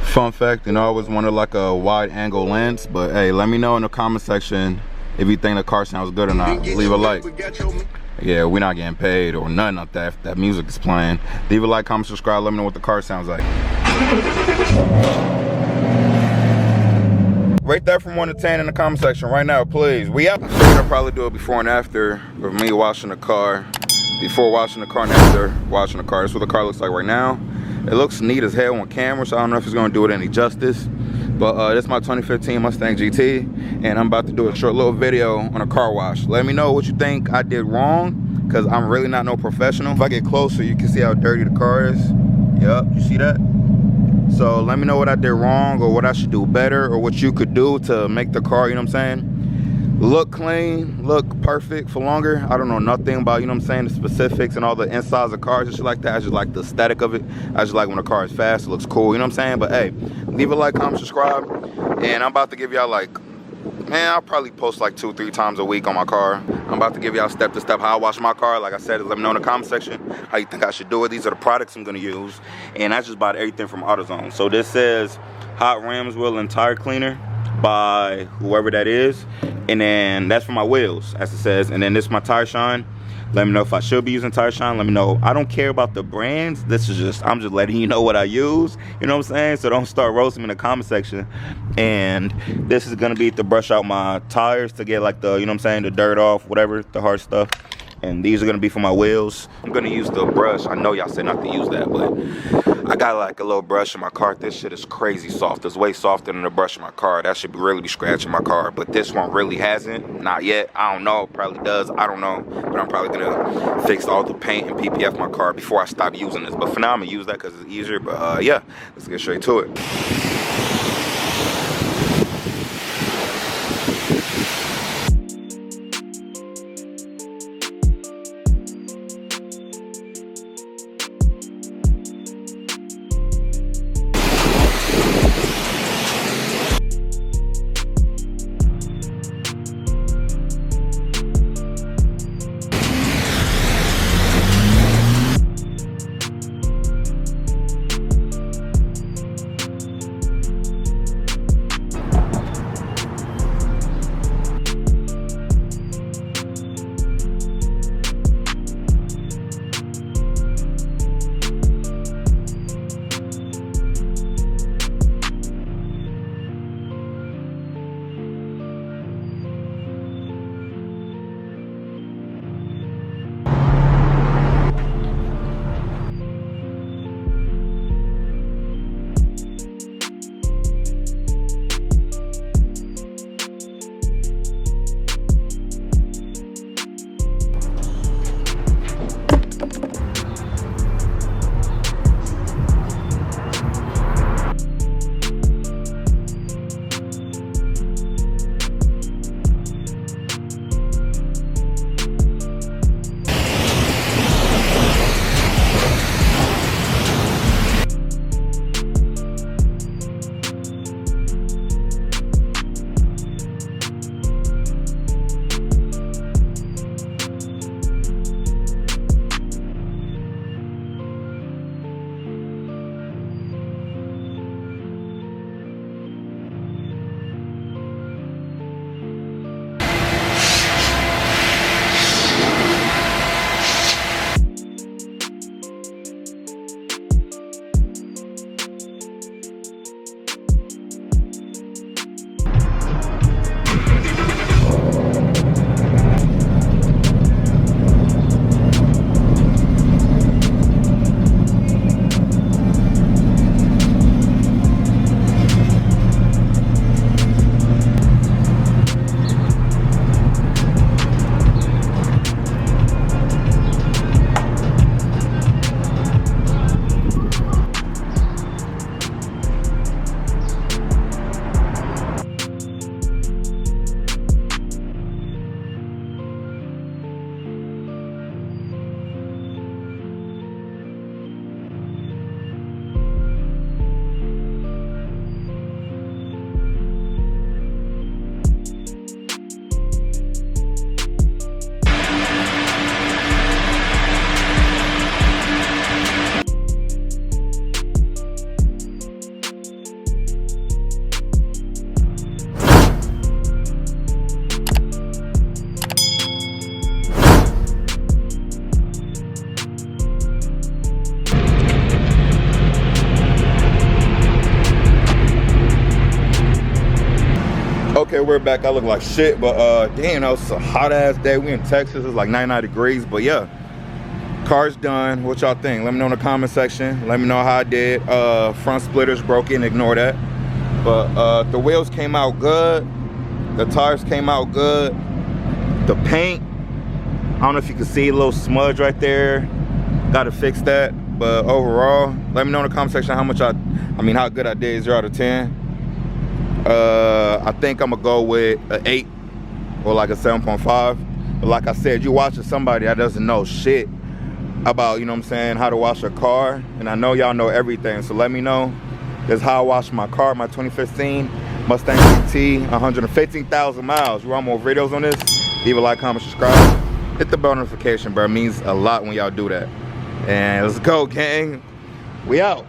Fun fact, I always wanted like a wide angle lens, but hey, let me know in the comment section if you think the car sounds good or not. Leave a like. Yeah, we're not getting paid or nothing like that if that music is playing. Leave a like, comment, subscribe, let me know what the car sounds like. Rate that from 1 to 10 in the comment section right now, please. We out. I'll probably do it before and after of me washing the car. Before washing the car and after washing the car. That's what the car looks like right now. It looks neat as hell on camera, so I don't know if it's gonna do it any justice. But this is my 2015 Mustang GT, and I'm about to do a short little video on a car wash. Let me know what you think I did wrong, because I'm really not no professional. If I get closer, you can see how dirty the car is. Yup, you see that? So let me know what I did wrong, or what I should do better, or what you could do to make the car, you know what I'm saying, look clean, look perfect for longer. I don't know nothing about, you know what I'm saying, the specifics and all the insides of cars and shit like that. I just like the aesthetic of it. I just like when the car is fast, it looks cool, you know what I'm saying? But hey, leave a like, comment, subscribe, and I'm about to give y'all like, man, I'll probably post like 2-3 times a week on my car. I'm about to give y'all step to step how I wash my car. Like I said, let me know in the comment section how you think I should do it. These are the products I'm gonna use, and I just bought everything from AutoZone. So this says hot rims, wheel and tire cleaner by whoever that is, and then that's for my wheels, as it says. And then this is my tire shine. Let me know if I should be using tire shine. Let me know. I don't care about the brands. This is just, I'm just letting you know what I use, you know what I'm saying? So don't start roasting me in the comment section. And this is gonna be to brush out my tires, to get like the, you know what I'm saying, the dirt off, whatever, the hard stuff. And these are gonna be for my wheels. I'm gonna use the brush. I know y'all said not to use that, but I got like a little brush in my car. This shit is crazy soft. It's way softer than the brush in my car. That should really be scratching my car, but this one really hasn't. Not yet. I don't know. Probably does. I don't know. But I'm probably gonna fix all the paint and PPF my car before I stop using this. But for now, I'm gonna use that because it's easier. But yeah, let's get straight to it. we're back. I look like shit, but damn, that was a hot ass day. We in Texas, it's like 99 degrees, but yeah, car's done. What y'all think? Let me know in the comment section. Let me know how I did. Front splitter's broken, ignore that. But the wheels came out good, the tires came out good, the paint, I don't know if you can see a little smudge right there, gotta fix that. But overall, let me know in the comment section how much how good I did. 0 out of 10. I think I'm gonna go with an 8 or like a 7.5. But like I said, you watching somebody that doesn't know shit about, you know what I'm saying, how to wash a car, and I know y'all know everything, so let me know. This is how I wash my car, my 2015 Mustang GT, 115,000 miles. You want more videos on this? Leave a like, comment, subscribe. Hit the bell notification, bro. It means a lot when y'all do that. And let's go, gang. We out.